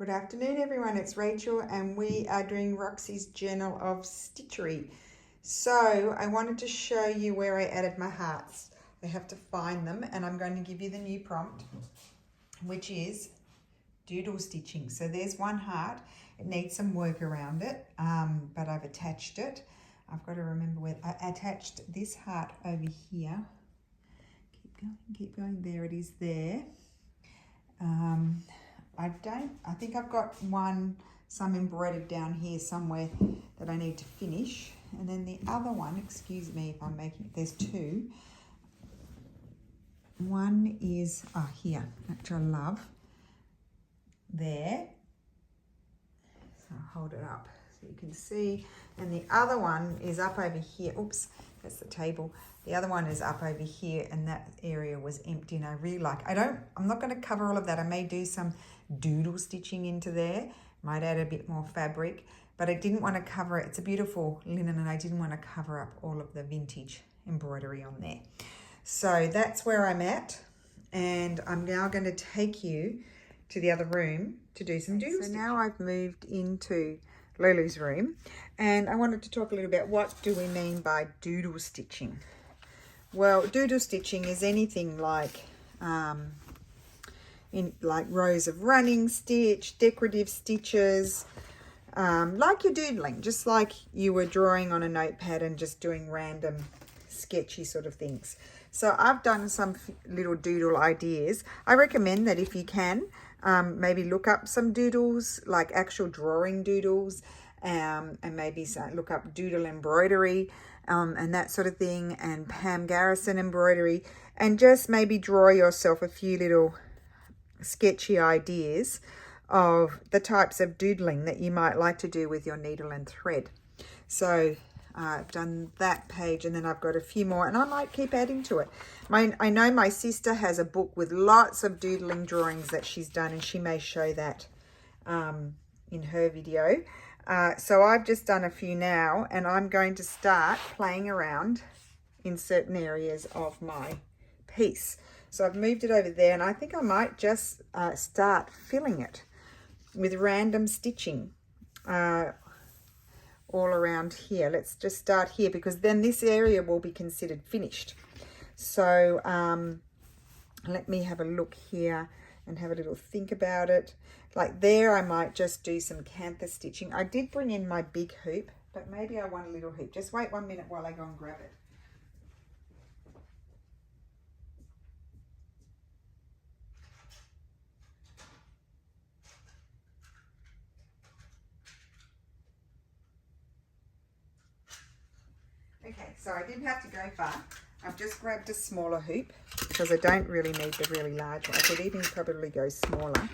Good afternoon everyone, it's Rachel and we are doing Roxy's Journal of Stitchery. So I wanted to show you where I added my hearts. I have to find them and I'm going to give you the new prompt, which is doodle stitching. So there's one heart, it needs some work around it, but I've attached it. I've got to remember where I attached this heart over here. Keep going, there it is there. I think I've got some embroidered down here somewhere that I need to finish. And then the other one, excuse me if I'm making, there's two. One is, here, which I love, there. So I'll hold it up so you can see. And the other one is up over here. Oops, that's the table. The other one is up over here and that area was empty and I really like, I'm not going to cover all of that. I may do some doodle stitching into there, might add a bit more fabric, but I didn't want to cover it. It's a beautiful linen and I didn't want to cover up all of the vintage embroidery on there. So that's where I'm at and I'm now going to take you to the other room to do some doodle stitching. So now I've moved into Lulu's room and I wanted to talk a little about what do we mean by doodle stitching. Well, doodle stitching is anything like rows of running stitch, decorative stitches, like you're doodling, just like you were drawing on a notepad and just doing random sketchy sort of things. So I've done some little doodle ideas. I recommend that if you can, maybe look up some doodles, like actual drawing doodles, and maybe look up doodle embroidery, and that sort of thing, and Pam Garrison embroidery, and just maybe draw yourself a few little sketchy ideas of the types of doodling that you might like to do with your needle and thread. So I've done that page and then I've got a few more and I might keep adding to it. I know my sister has a book with lots of doodling drawings that she's done and she may show that in her video. So I've just done a few now and I'm going to start playing around in certain areas of my piece. So I've moved it over there and I think I might just start filling it with random stitching all around here. Let's just start here because then this area will be considered finished. So let me have a look here and have a little think about it. Like there I might just do some canthus stitching. I did bring in my big hoop, but maybe I want a little hoop. Just wait 1 minute while I go and grab it. Okay, so I didn't have to go far. I've just grabbed a smaller hoop because I don't really need the really large one. I could even probably go smaller.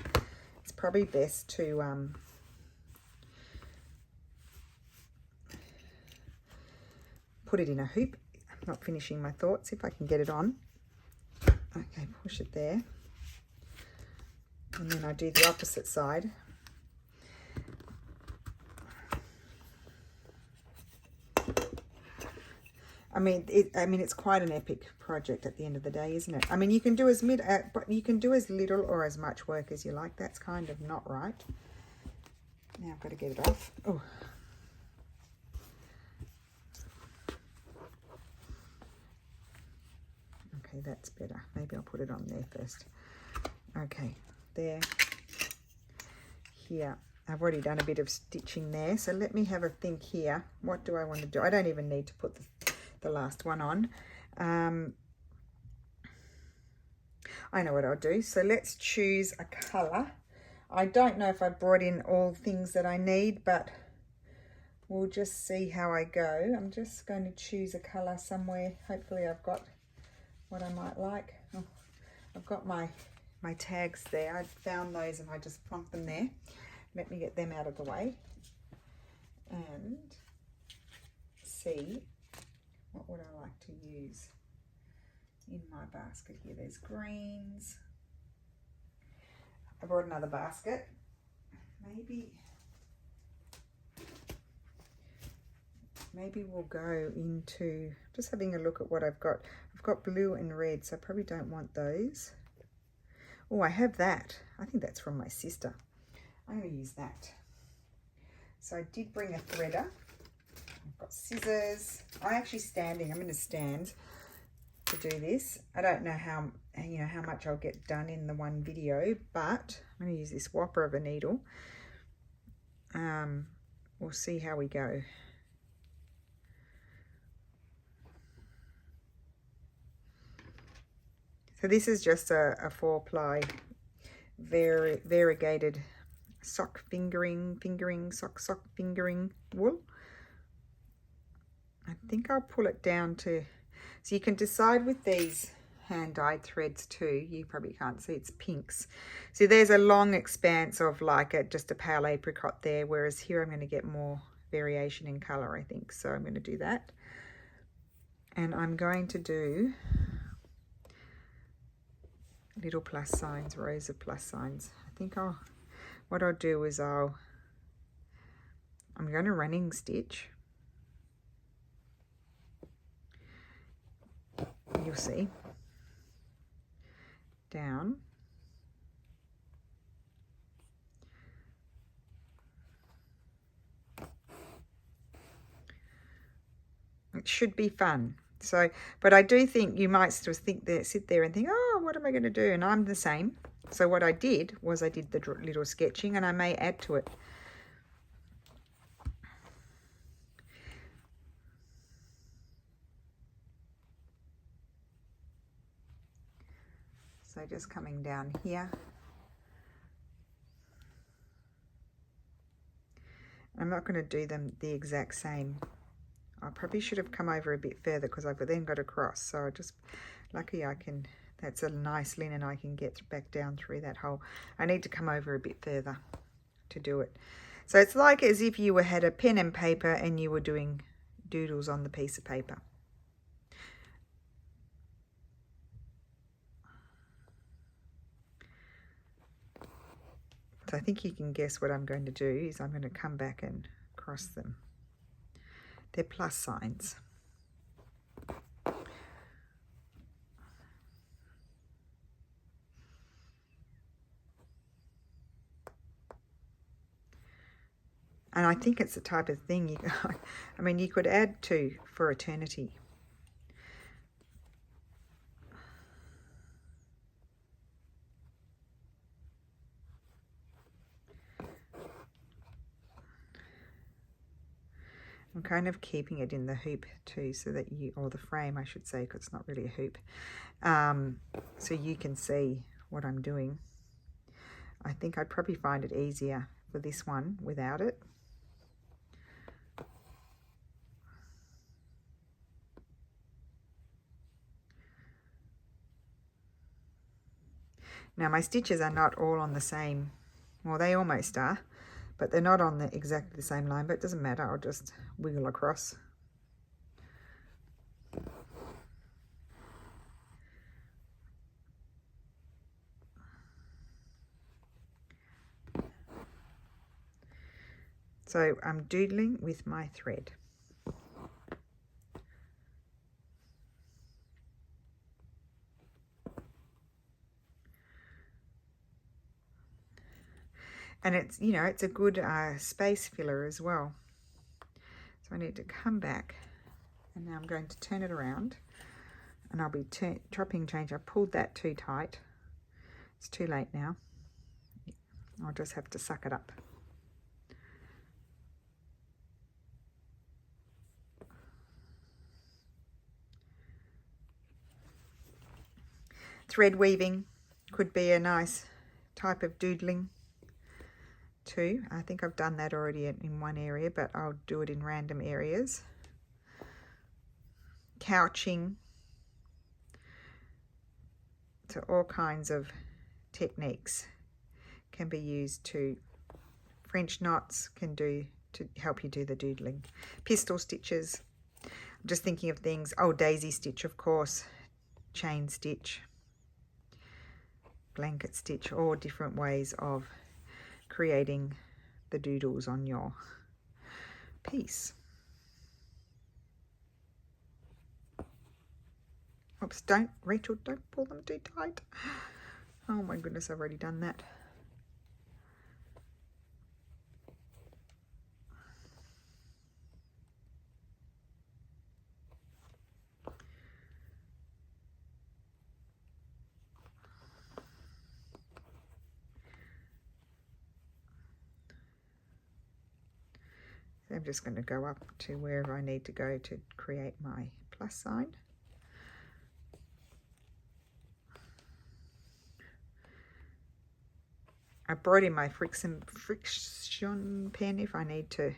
It's probably best to put it in a hoop. I'm not finishing my thoughts, if I can get it on. Okay, push it there. And then I do the opposite side. I mean, it's quite an epic project at the end of the day, isn't it? I mean, you can do as little or as much work as you like. That's kind of not right. Now I've got to get it off. Oh. Okay, that's better. Maybe I'll put it on there first. Okay, there. Here. I've already done a bit of stitching there. So let me have a think here. What do I want to do? I don't even need to put the last one on. I know what I'll do. So let's choose a colour. I don't know if I brought in all things that I need, but we'll just see how I go. I'm just going to choose a colour somewhere. Hopefully I've got what I might like. Oh, I've got my tags there. I found those and I just plonked them there. Let me get them out of the way and see what would I like to use in my basket here. There's greens. I brought another basket. Maybe we'll go into, just having a look at what I've got. I've got blue and red, so I probably don't want those. Oh, I have that. I think that's from my sister. I'm going to use that. So I did bring a threader. I've got scissors. I'm actually standing. I'm going to stand to do this. I don't know how much I'll get done in the one video, but I'm going to use this whopper of a needle. We'll see how we go. So this is just a 4-ply variegated sock fingering wool. I think I'll pull it down to, so you can decide with these hand-dyed threads too. You probably can't see, it's pinks. So there's a long expanse of like just a pale apricot there, whereas here I'm going to get more variation in color, I think. So I'm going to do that. And I'm going to do little plus signs, rows of plus signs. I think what I'll do is I'm going to running stitch. You'll see. Down. It should be fun. So, but I do think you might still sit there and think, oh, what am I going to do? And I'm the same. So what I did was I did the little sketching, and I may add to it. So just coming down here. I'm not going to do them the exact same. I probably should have come over a bit further because I've then got a cross. So I just, lucky I can, that's a nice linen, I can get back down through that hole. I need to come over a bit further to do it. So it's like as if you had a pen and paper and you were doing doodles on the piece of paper. So I think you can guess what I'm going to do is I'm going to come back and cross them. They're plus signs. And I think it's the type of thing I mean, you could add to for eternity. I'm kind of keeping it in the hoop too, so that or the frame I should say, because it's not really a hoop, so you can see what I'm doing. I think I'd probably find it easier for this one without it. Now my stitches are not all on the same, well they almost are, but they're not on exactly the same line, but it doesn't matter, I'll just wiggle across. So I'm doodling with my thread. And it's, you know, it's a good space filler as well. So I need to come back, and now I'm going to turn it around, and I'll be chopping change. I pulled that too tight. It's too late now. I'll just have to suck it up. Thread weaving could be a nice type of doodling too. I think I've done that already in one area, but I'll do it in random areas. Couching. So all kinds of techniques can be used to, French knots can do to help you do the doodling. Pistol stitches. I'm just thinking of things. Oh, daisy stitch, of course. Chain stitch. Blanket stitch, all different ways of creating the doodles on your piece. Oops, Rachel, don't pull them too tight. Oh my goodness, I've already done that. I'm just going to go up to wherever I need to go to create my plus sign. I brought in my friction pen if I need to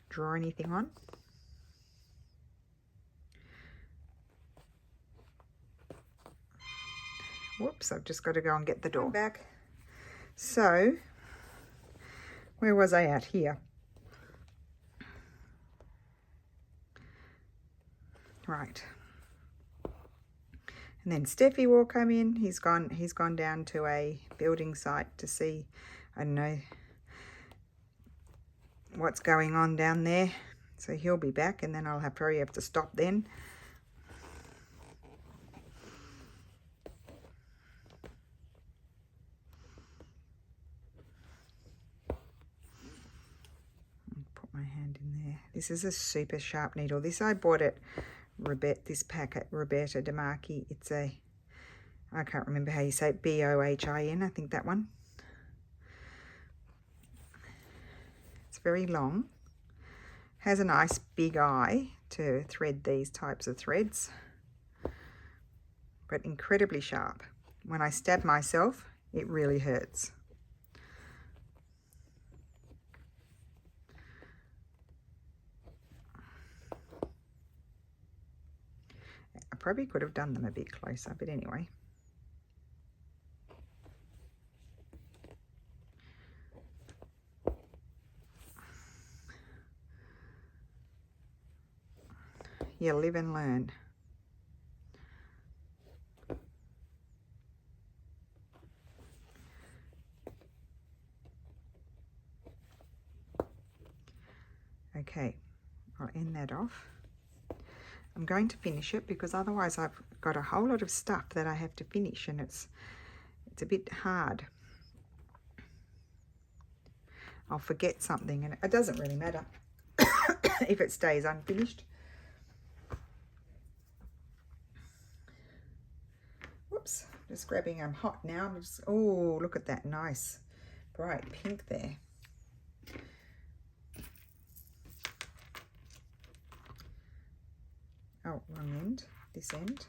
draw anything on. Whoops, I've just got to go and get the door. I'm back. So, where was I at here? Right. And then Steffi will come in. He's gone down to a building site to see, I don't know, what's going on down there. So he'll be back, and then I'll probably have to stop then. Put my hand in there. This is a super sharp needle. This I bought at this packet, Roberta DeMarchi. It's a, I can't remember how you say it, B-O-H-I-N, I think that one. It's very long. Has a nice big eye to thread these types of threads, but incredibly sharp. When I stab myself, it really hurts. I probably could have done them a bit closer, but anyway. You live and learn. Okay, I'll end that off. I'm going to finish it because otherwise I've got a whole lot of stuff that I have to finish, and it's a bit hard. I'll forget something, and it doesn't really matter if it stays unfinished. Whoops, just grabbing, I'm hot now. I'm just, oh, look at that nice bright pink there. Oh, wrong end, this end.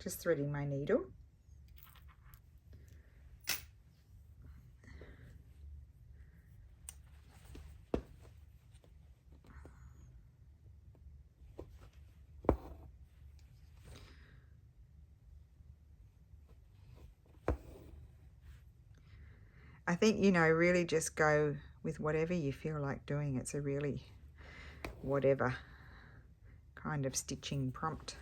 Just threading my needle. I think, you know, really just go with whatever you feel like doing. It's a really whatever kind of stitching prompt.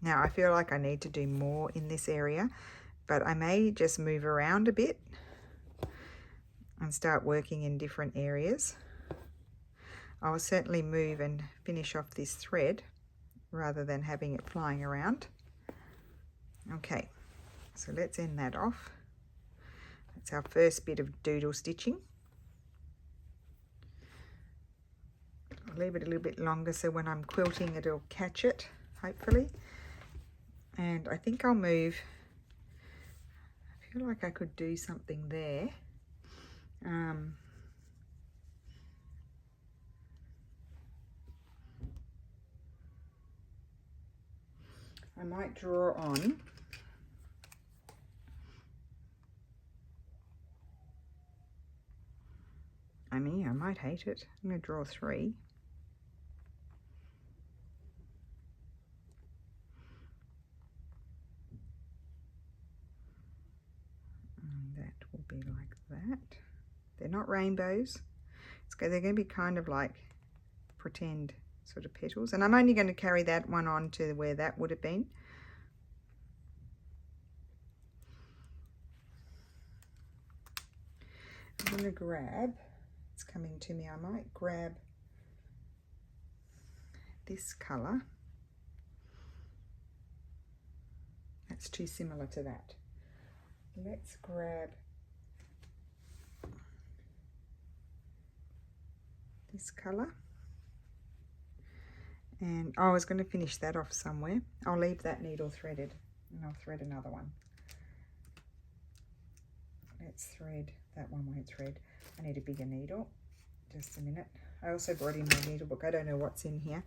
Now I feel like I need to do more in this area, but I may just move around a bit and start working in different areas. I'll certainly move and finish off this thread rather than having it flying around. Okay, so let's end that off. That's our first bit of doodle stitching. I'll leave it a little bit longer so when I'm quilting it'll catch it, hopefully. And I think I'll move, I feel like I could do something there. I might draw on I might hate it. I'm going to draw 3. And that will be like that. They're not rainbows. They're going to be kind of like pretend sort of petals. And I'm only going to carry that one on to where that would have been. I'm going to grab, it's coming to me, I might grab this colour. That's too similar to that. Let's grab this colour And I was going to finish that off somewhere. I'll leave that needle threaded and I'll thread another one. Let's thread, that one won't thread. I need a bigger needle. Just a minute. I also brought in my needle book. I don't know what's in here.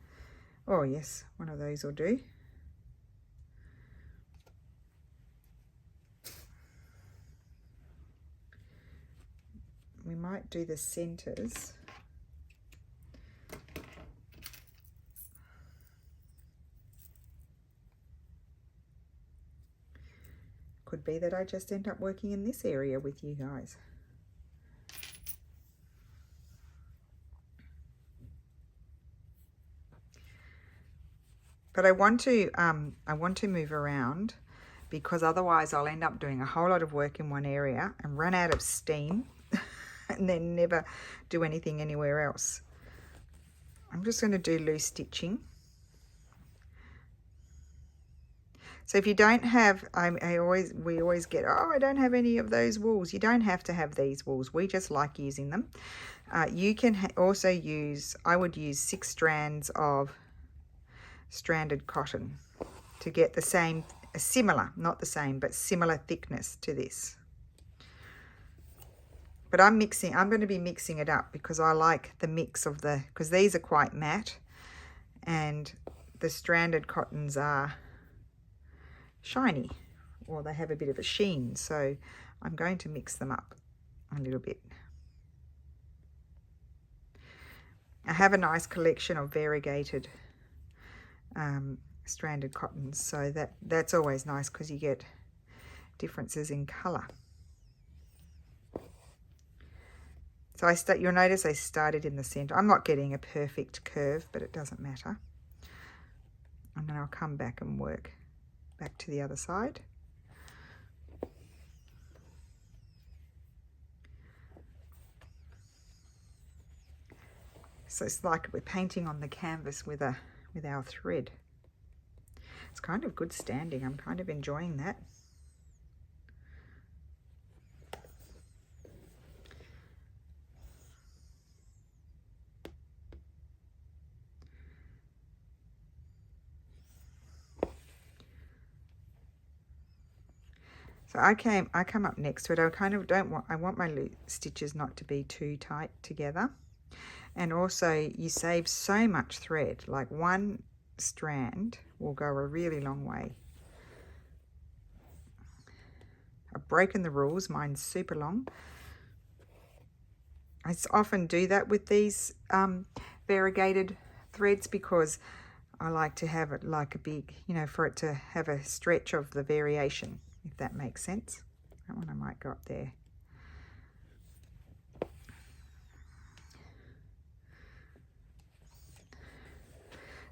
Oh yes, one of those will do. We might do the centers. Could be that I just end up working in this area with you guys. But I want to move around, because otherwise I'll end up doing a whole lot of work in one area and run out of steam and then never do anything anywhere else. I'm just going to do loose stitching. So if you don't have, we always get, oh, I don't have any of those wools. You don't have to have these wools. We just like using them. You can also use, I would use 6 strands of stranded cotton to get the same, similar, not the same, but similar thickness to this. But I'm going to be mixing it up because I like the mix of because these are quite matte and the stranded cottons are shiny, or they have a bit of a sheen, so I'm going to mix them up a little bit. I have a nice collection of variegated stranded cottons, so that's always nice because you get differences in colour. So you'll notice I started in the centre. I'm not getting a perfect curve, but it doesn't matter. And then I'll come back and work back to the other side. So it's like we're painting on the canvas with our thread. It's kind of good standing. I'm kind of enjoying that. So I come up next to it. I want my stitches not to be too tight together. And also you save so much thread, like one strand will go a really long way. I've broken the rules, mine's super long. I often do that with these variegated threads because I like to have it like a big, for it to have a stretch of the variation, if that makes sense. That one I might go up there.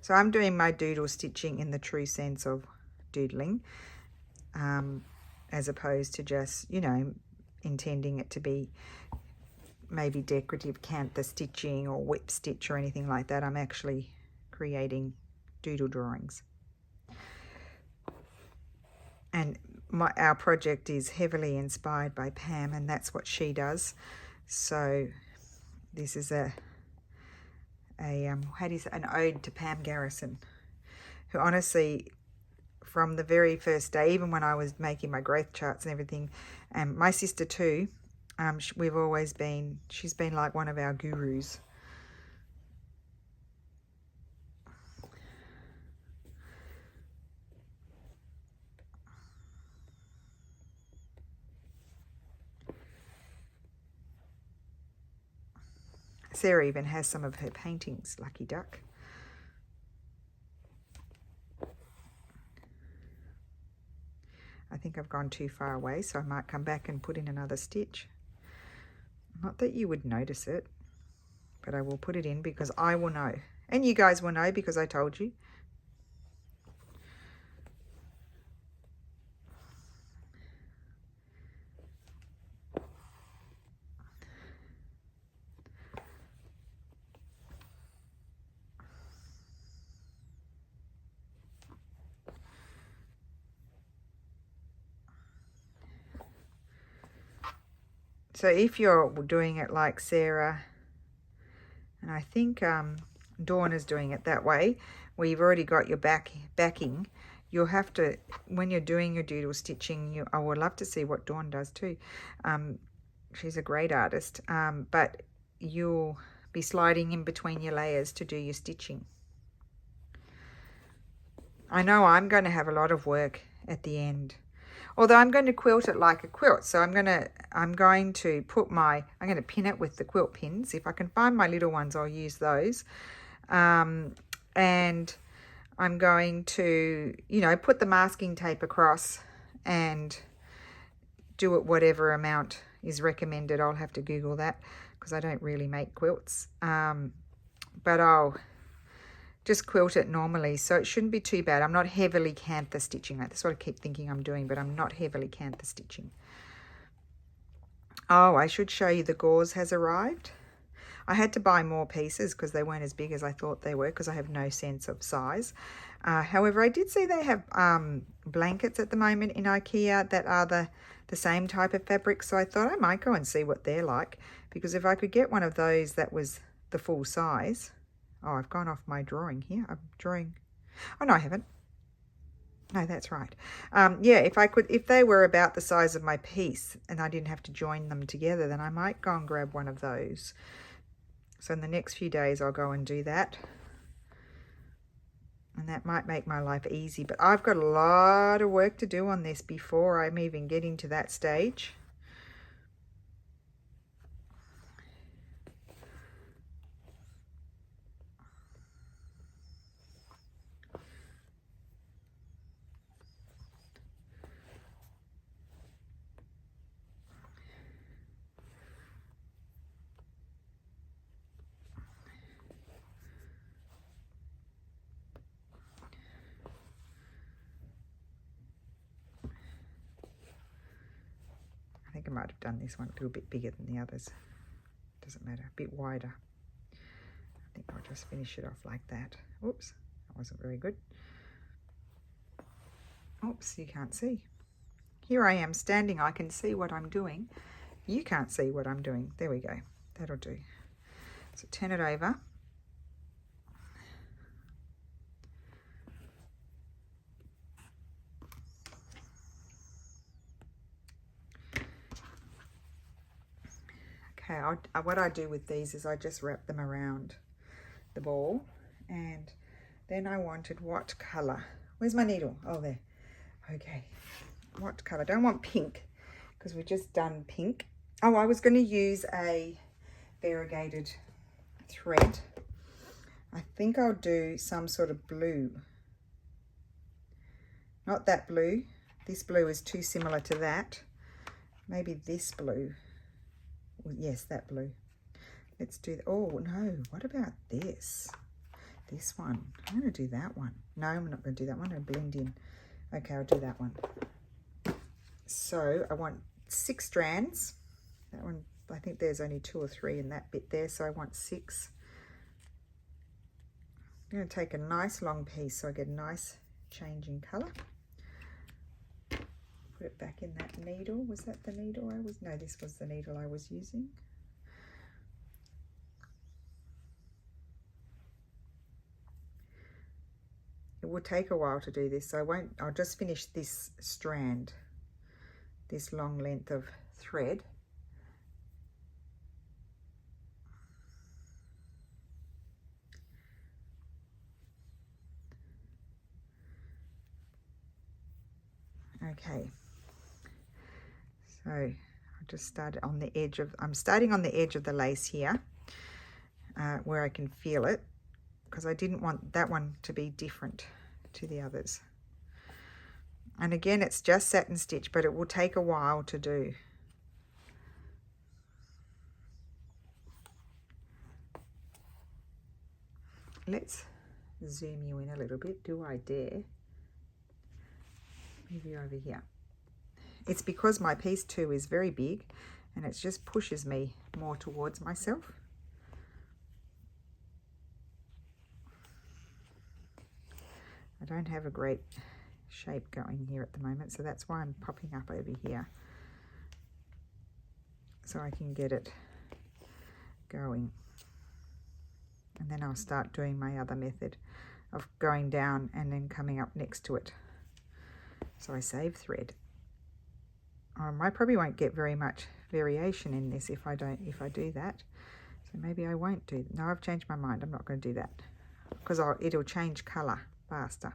So I'm doing my doodle stitching in the true sense of doodling, as opposed to just, intending it to be maybe decorative cantha stitching or whip stitch or anything like that. I'm actually creating doodle drawings. And our project is heavily inspired by Pam, and that's what she does. So this is an ode to Pam Garrison, who honestly, from the very first day, even when I was making my growth charts and everything, and my sister too, she's been like one of our gurus. Sarah even has some of her paintings, Lucky Duck. I think I've gone too far away, so I might come back and put in another stitch. Not that you would notice it, but I will put it in because I will know. And you guys will know because I told you. So if you're doing it like Sarah, and I think Dawn is doing it that way, where you've already got your backing. You'll have to, when you're doing your doodle stitching, I would love to see what Dawn does too. She's a great artist, but you'll be sliding in between your layers to do your stitching. I know I'm going to have a lot of work at the end. Although I'm going to quilt it like a quilt. So I'm going to pin it with the quilt pins. If I can find my little ones, I'll use those. And I'm going to, put the masking tape across and do it whatever amount is recommended. I'll have to Google that because I don't really make quilts. But I'll just quilt it normally, so it shouldn't be too bad. I'm not heavily cantha stitching. That's what I keep thinking I'm doing, but I'm not heavily cantha stitching. Oh, I should show you the gauze has arrived. I had to buy more pieces because they weren't as big as I thought they were because I have no sense of size. However, I did see they have blankets at the moment in IKEA that are the same type of fabric, so I thought I might go and see what they're like, because if I could get one of those that was the full size. Oh, I've gone off my drawing here. I'm drawing. Oh, no, I haven't. No, that's right. Yeah, if they were about the size of my piece and I didn't have to join them together, then I might go and grab one of those. So in the next few days, I'll go and do that. And that might make my life easy. But I've got a lot of work to do on this before I'm even getting to that stage. I think I might have done this one a little bit bigger than the others. Doesn't matter, a bit wider. I think I'll just finish it off like that. Oops, that wasn't very good. Oops, you can't see. Here I am standing, I can see what I'm doing. You can't see what I'm doing. There we go, that'll do. So turn it over. Okay, what I do with these is I just wrap them around the ball, and then I wanted what colour? Where's my needle? Oh, there. Okay, what colour? I don't want pink because we've just done pink. Oh, I was going to use a variegated thread. I think I'll do some sort of blue. Not that blue. This blue is too similar to that. Maybe this blue. Yes, that blue. Let's do, oh no, what about this? This one. I'm going to do that one. No, I'm not going to do that one. I'll blend in. Okay, I'll do that one. So I want 6 strands. That one, I think there's only 2 or 3 in that bit there, so I want 6. I'm going to take a nice long piece so I get a nice change in colour. Put it back in that needle. Was that the needle I was? No, this was the needle I was using. It will take a while to do this, so I'll just finish this strand, this long length of thread. Okay. So I just started on the edge of, I'm starting on the edge of the lace here, where I can feel it, because I didn't want that one to be different to the others. And again, it's just satin stitch, but it will take a while to do. Let's zoom you in a little bit. Do I dare? Maybe over here. It's because my piece 2 is very big and it just pushes me more towards myself. I don't have a great shape going here at the moment, so that's why I'm popping up over here, so I can get it going. and then I'll start doing my other method of going down and then coming up next to it. So I save thread. I probably won't get very much variation in this if I do that. So maybe I won't do. No, I've changed my mind. I'm not going to do that because it'll change colour faster.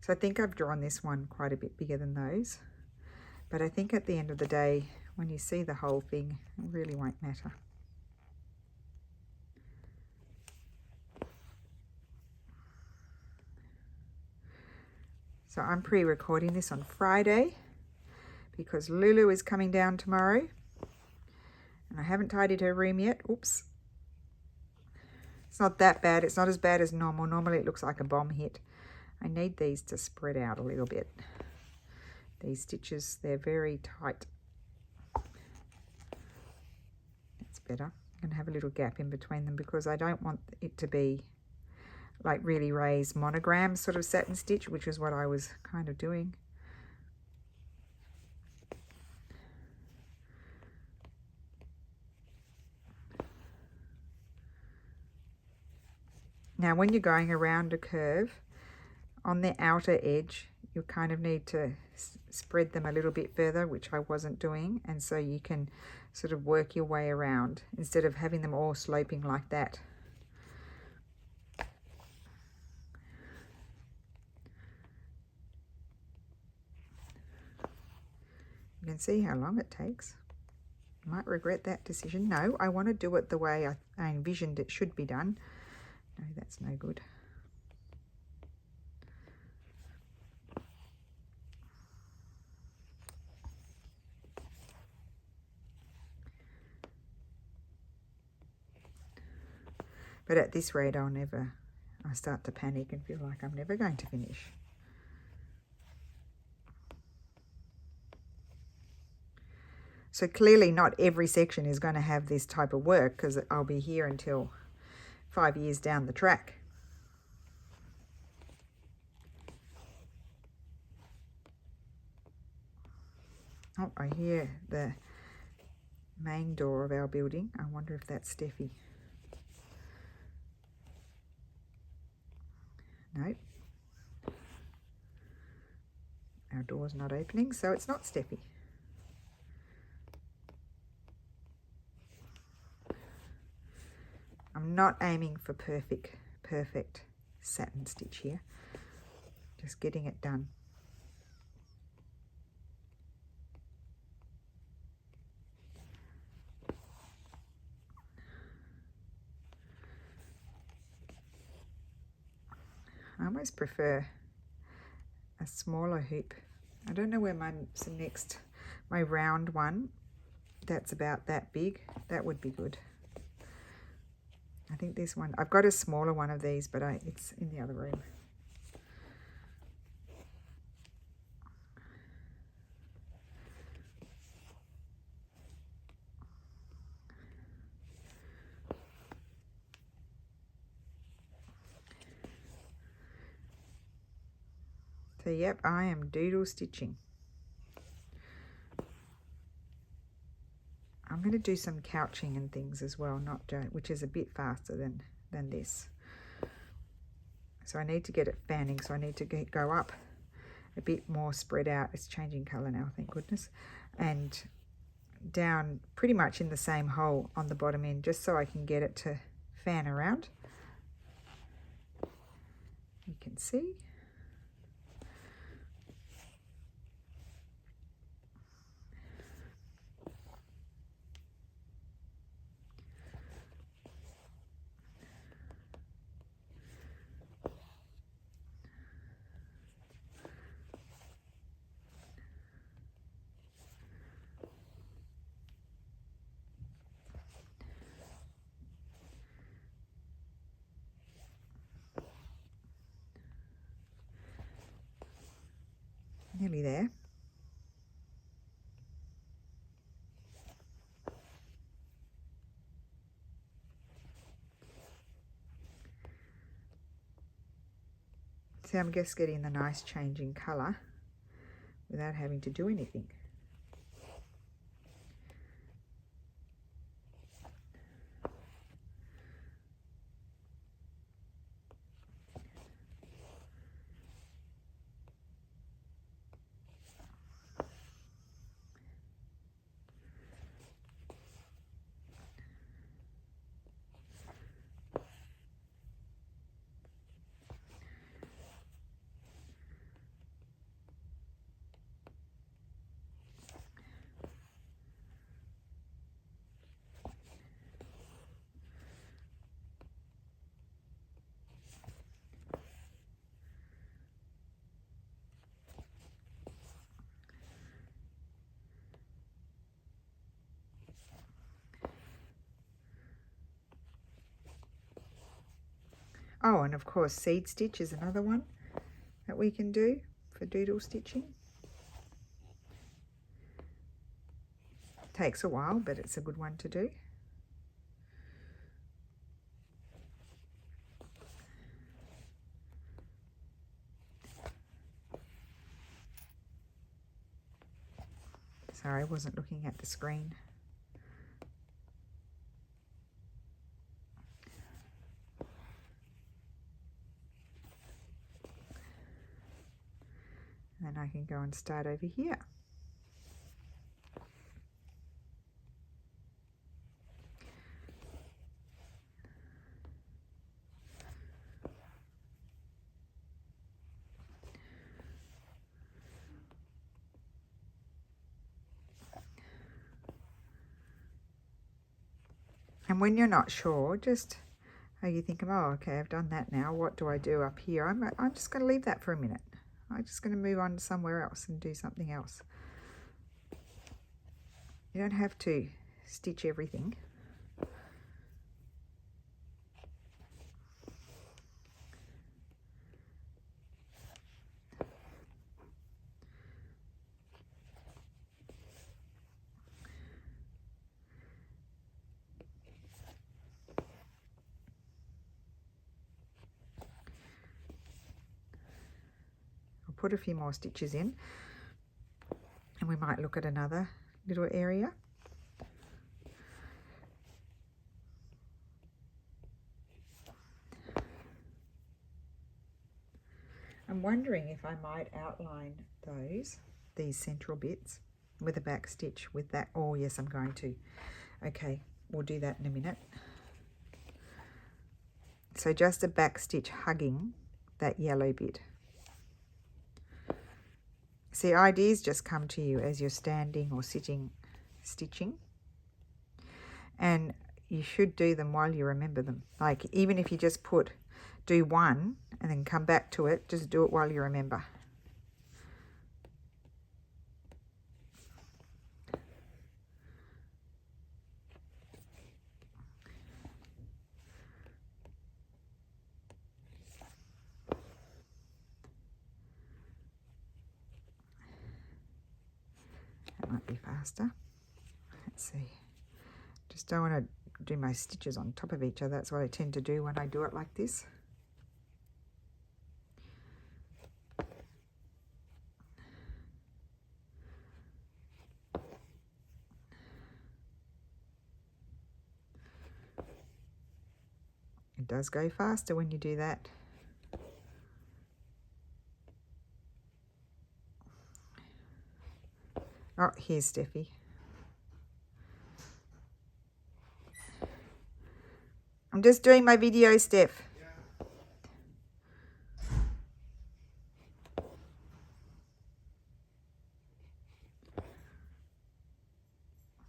So I think I've drawn this one quite a bit bigger than those. But I think at the end of the day, when you see the whole thing, it really won't matter. So I'm pre-recording this on Friday because Lulu is coming down tomorrow. And I haven't tidied her room yet. Oops. It's not that bad. It's not as bad as normal. Normally it looks like a bomb hit. I need these to spread out a little bit. These stitches, they're very tight. That's better. I'm going to have a little gap in between them because I don't want it to be like really raised monogram sort of satin stitch, which is what I was kind of doing. Now when you're going around a curve, on the outer edge, you kind of need to spread them a little bit further, which I wasn't doing, and so you can sort of work your way around instead of having them all sloping like that. You can see how long it takes. You might regret that decision. No, I want to do it the way I envisioned it should be done. No, that's no good. But at this rate, I start to panic and feel like I'm never going to finish. So clearly not every section is going to have this type of work because I'll be here until 5 years down the track. Oh, I hear the main door of our building. I wonder if that's Steffi. Nope. Our door's not opening, so it's not Steffi. I'm not aiming for perfect satin stitch here. Just getting it done. I almost prefer a smaller hoop. I don't know where my round one that's about that big, that would be good. I think this one, I've got a smaller one of these, but it's in the other room. So yep, I am doodle stitching. I'm going to do some couching and things as well, which is a bit faster than this. So I need to get it fanning, so I need to go up a bit more spread out. It's changing colour now, thank goodness. And down pretty much in the same hole on the bottom end, just so I can get it to fan around. You can see. Nearly there. See, I'm just getting the nice change in colour without having to do anything. Oh, and of course seed stitch is another one that we can do for doodle stitching. Takes a while, but it's a good one to do. Sorry, I wasn't looking at the screen. And then I can go and start over here. And when you're not sure, just you think, oh, okay, I've done that now. What do I do up here? I'm just going to leave that for a minute. I'm just going to move on to somewhere else and do something else. You don't have to stitch everything. Put a few more stitches in and we might look at another little area. I'm wondering if I might outline these central bits with a back stitch with that. Oh yes, I'm going to. Okay, we'll do that in a minute. So just a back stitch hugging that yellow bit. See, ideas just come to you as you're standing or sitting stitching, and you should do them while you remember them. Like even if you just do one and then come back to it, just do it while you remember. Might be faster. Let's see. Just don't want to do my stitches on top of each other. That's what I tend to do when I do it like this. It does go faster when you do that. Oh, here's Steffi. I'm just doing my video, Steph.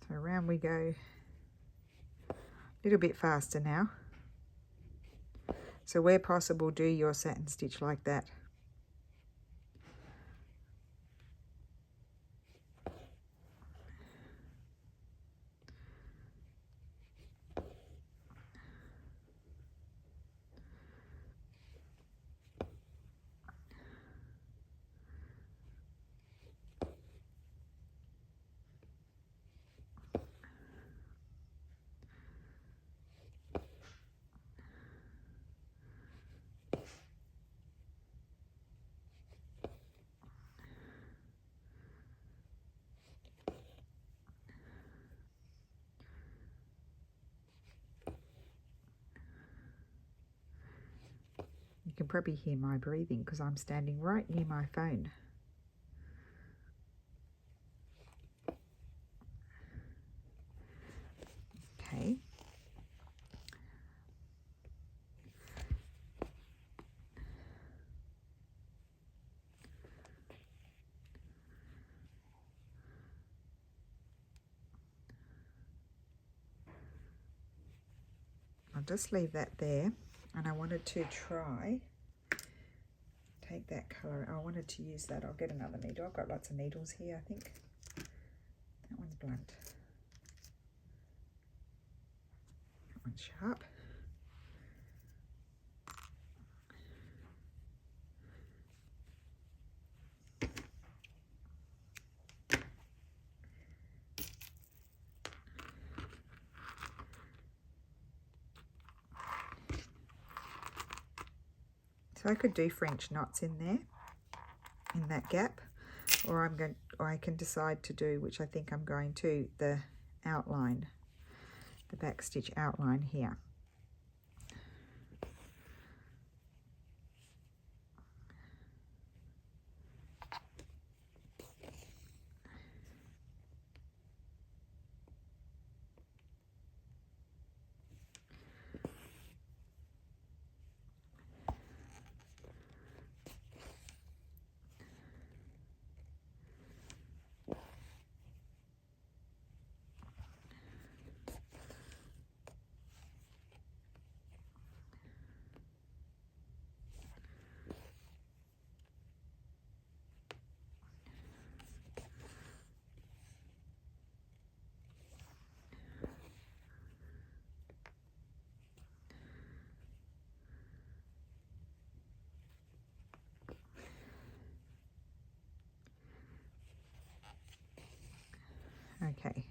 So around we go. A little bit faster now. So where possible, do your satin stitch like that. You can probably hear my breathing because I'm standing right near my phone. Okay. I'll just leave that there, and I wanted to try, take that colour, I wanted to use that, I'll get another needle, I've got lots of needles here I think. That one's blunt. That one's sharp. So I could do French knots in there, in that gap, or I can decide to do, which I think I'm going to, the outline, the back stitch outline here. Okay,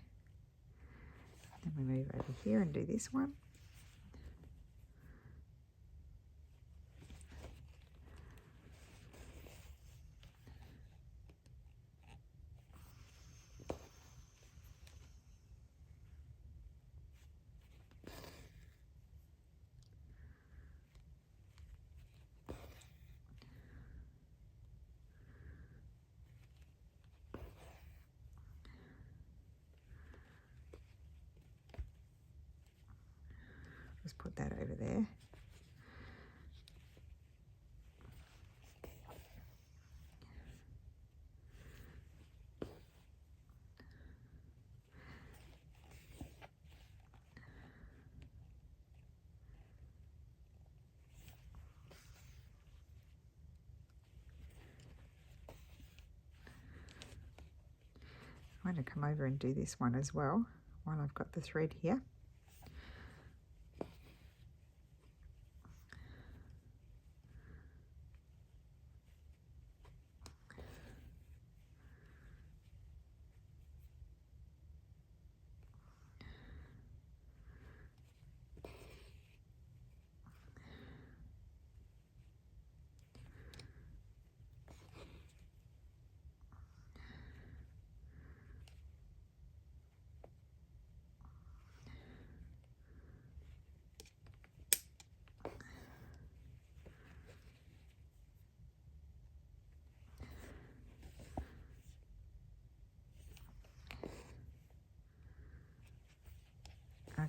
then we move over here and do this one. Just put that over there. I'm going to come over and do this one as well while I've got the thread here.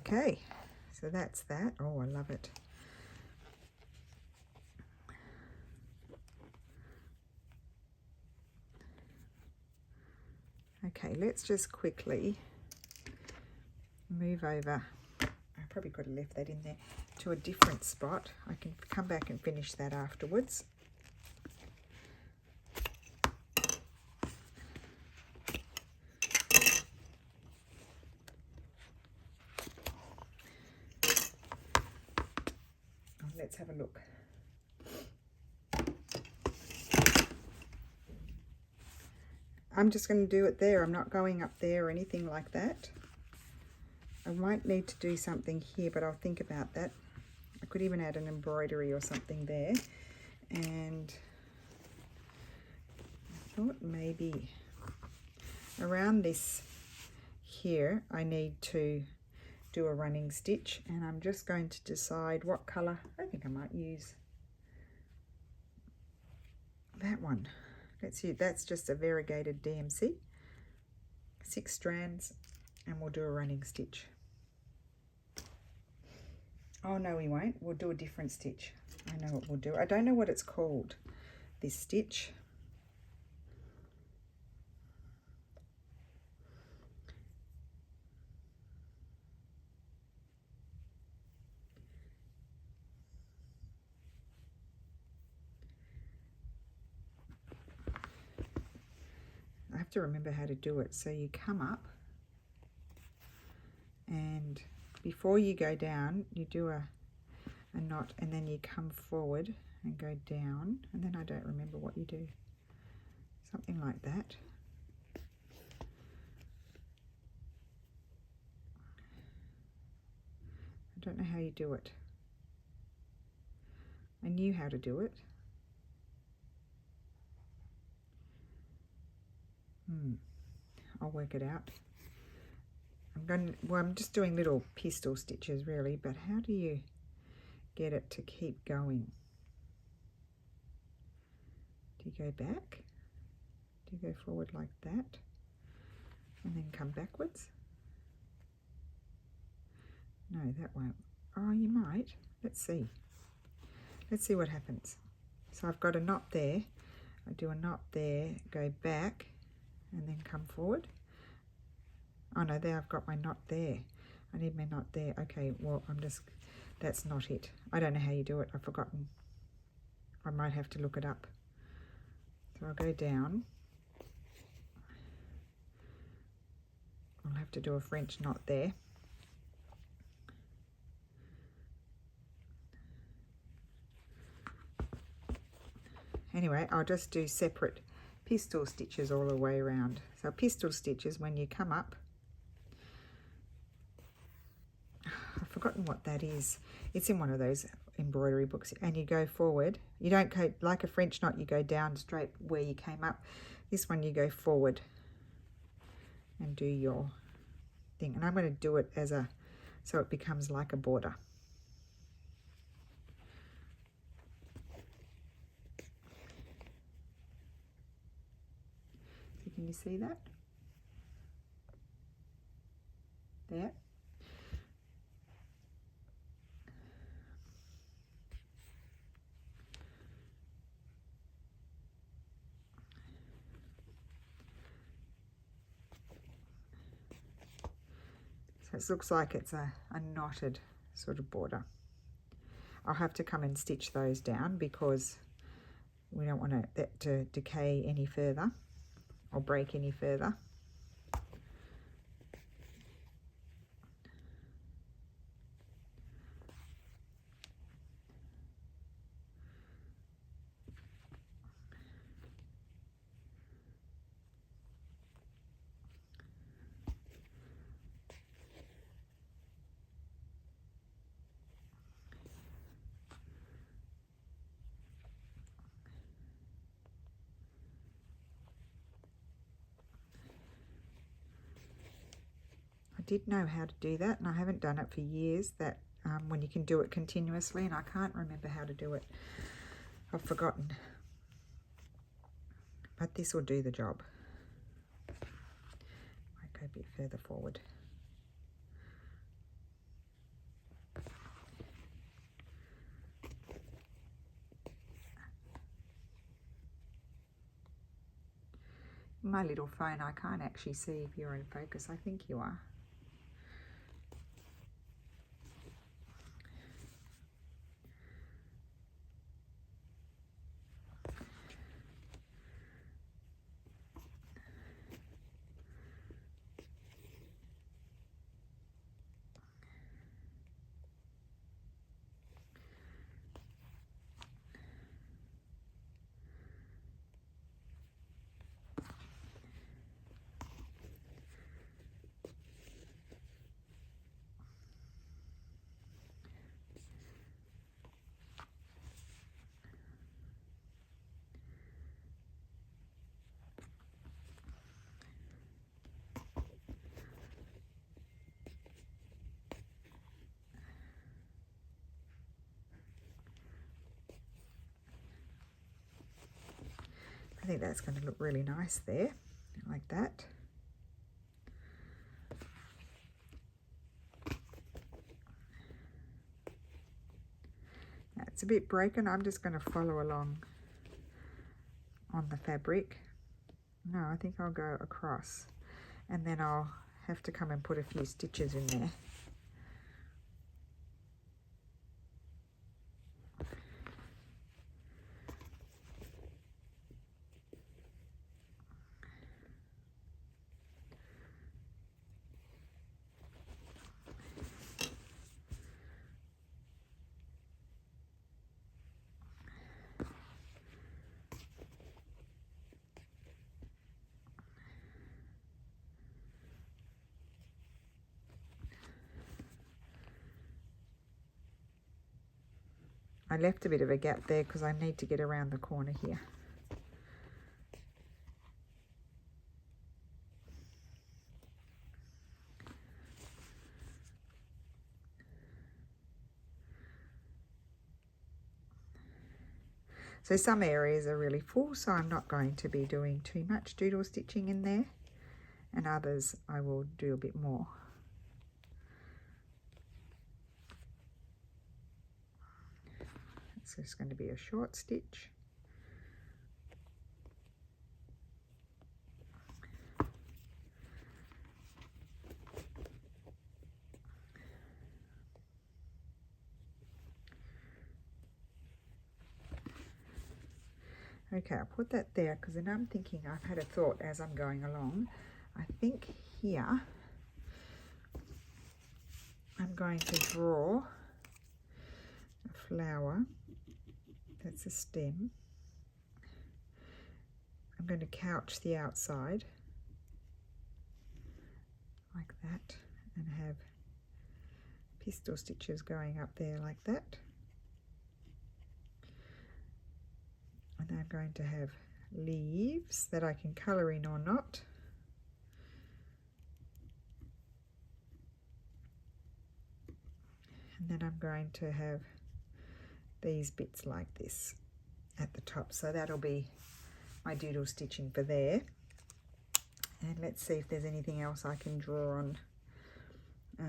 Okay, so that's that. Oh, I love it. Okay, let's just quickly move over. I probably could have left that in there to a different spot. I can come back and finish that afterwards. Let's have a look. I'm just going to do it there. I'm not going up there or anything like that. I might need to do something here, but I'll think about that. I could even add an embroidery or something there. And I thought maybe around this here, I need to do a running stitch, and I'm just going to decide what color. I think I might use that one. Let's see, that's just a variegated DMC, 6 strands, and we'll do a running stitch. Oh no, we won't. We'll do a different stitch. I know what we'll do. I don't know what it's called, this stitch. I have to remember how to do it. So you come up, and before you go down, you do a knot, and then you come forward and go down, and then I don't remember what you do. Something like that. I don't know how you do it. I knew how to do it. I'll work it out. I'm just doing little pistol stitches really, but how do you get it to keep going? Do you go back? Do you go forward like that and then come backwards? No, that won't. Oh, you might. Let's see. Let's see what happens. So I've got a knot there. I do a knot there, go back, and then come forward. Oh no, there I've got my knot there. I need my knot there. Okay, well, that's not it. I don't know how you do it. I've forgotten. I might have to look it up. So I'll go down. I'll have to do a French knot there. Anyway, I'll just do separate pistol stitches all the way around. So pistol stitches, when you come up, I've forgotten what that is. It's in one of those embroidery books, and you go forward. You don't go like a French knot, you go down straight where you came up. This one you go forward and do your thing. And I'm going to do it so it becomes like a border. So can you see that? There. So it looks like it's a knotted sort of border. I'll have to come and stitch those down because we don't want that to decay any further or break any further. I did know how to do that, and I haven't done it for years, that when you can do it continuously, and I can't remember how to do it. I've forgotten. But this will do the job. Might go a bit further forward. My little phone, I can't actually see if you're in focus. I think you are. I think that's going to look really nice there, like that. Now it's a bit broken. I'm just going to follow along on the fabric. No, I think I'll go across, and then I'll have to come and put a few stitches in there. I left a bit of a gap there because I need to get around the corner here. So some areas are really full, so I'm not going to be doing too much doodle stitching in there, and others I will do a bit more. So it's going to be a short stitch. Okay, I'll put that there because then I'm thinking, I've had a thought as I'm going along. I think here I'm going to draw a flower. That's a stem. I'm going to couch the outside like that and have pistol stitches going up there like that. And I'm going to have leaves that I can colour in or not. And then I'm going to have these bits like this at the top. So that'll be my doodle stitching for there. And let's see if there's anything else I can draw on. I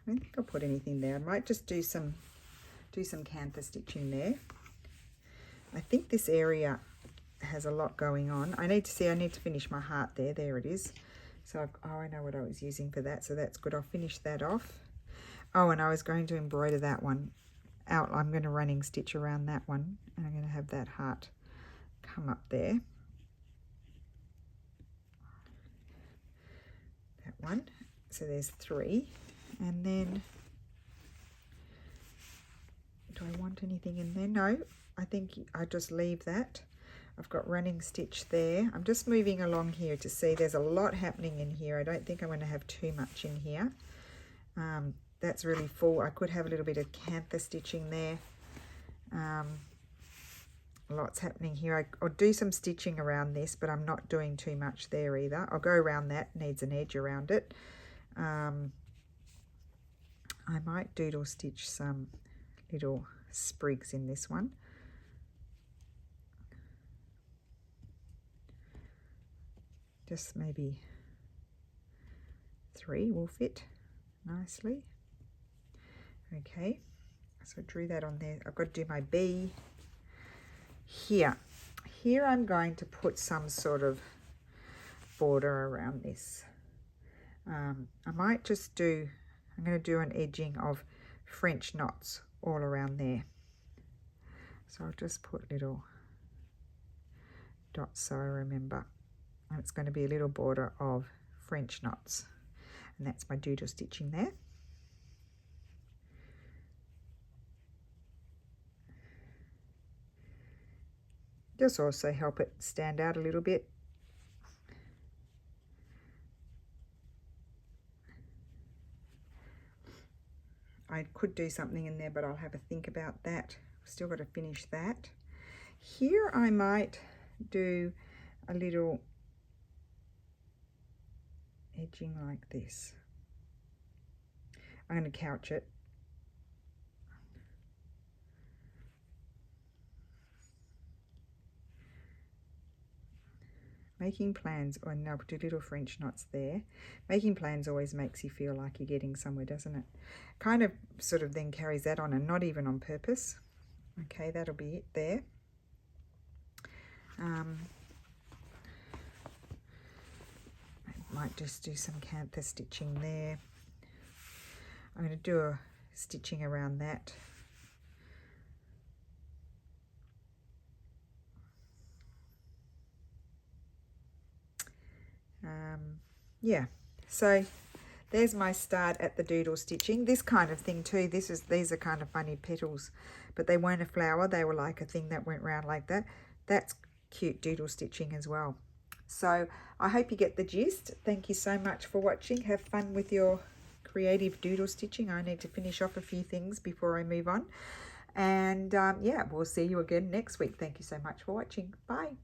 don't think I'll put anything there. I might just do some cantha stitching there. I think this area has a lot going on. I need to finish my heart there. There it is. So I know what I was using for that, so that's good. I'll finish that off. Oh, and I was going to embroider that one out. I'm going to running stitch around that one, and I'm going to have that heart come up there. That one. So there's 3. And then, do I want anything in there? No, I think I just leave that. I've got running stitch there. I'm just moving along here to see there's a lot happening in here. I don't think I'm going to have too much in here. That's really full. I could have a little bit of cantha stitching there. Lots happening here. I'll do some stitching around this, but I'm not doing too much there either. I'll go around that, needs an edge around it. I might doodle stitch some little sprigs in this one. Just maybe 3 will fit nicely. Okay, so I drew that on there. I've got to do my bee here. Here I'm going to put some sort of border around this. I might just do, I'm going to do an edging of French knots all around there. So I'll just put little dots so I remember. And it's going to be a little border of French knots. And that's my doodle stitching there. Just also help it stand out a little bit. I could do something in there, but I'll have a think about that. Still got to finish that. Here I might do a little edging like this. I'm going to couch it. Making plans, or no, put a little French knots there. Making plans always makes you feel like you're getting somewhere, doesn't it? Kind of sort of then carries that on, and not even on purpose. Okay, that'll be it there. I might just do some cantha stitching there. I'm going to do a stitching around that. Yeah, so there's my start at the doodle stitching. This kind of thing too, these are kind of funny petals, but they weren't a flower, they were like a thing that went round like that. That's cute doodle stitching as well. So I hope you get the gist. Thank you so much for watching. Have fun with your creative doodle stitching. I need to finish off a few things before I move on. And yeah, we'll see you again next week. Thank you so much for watching. Bye.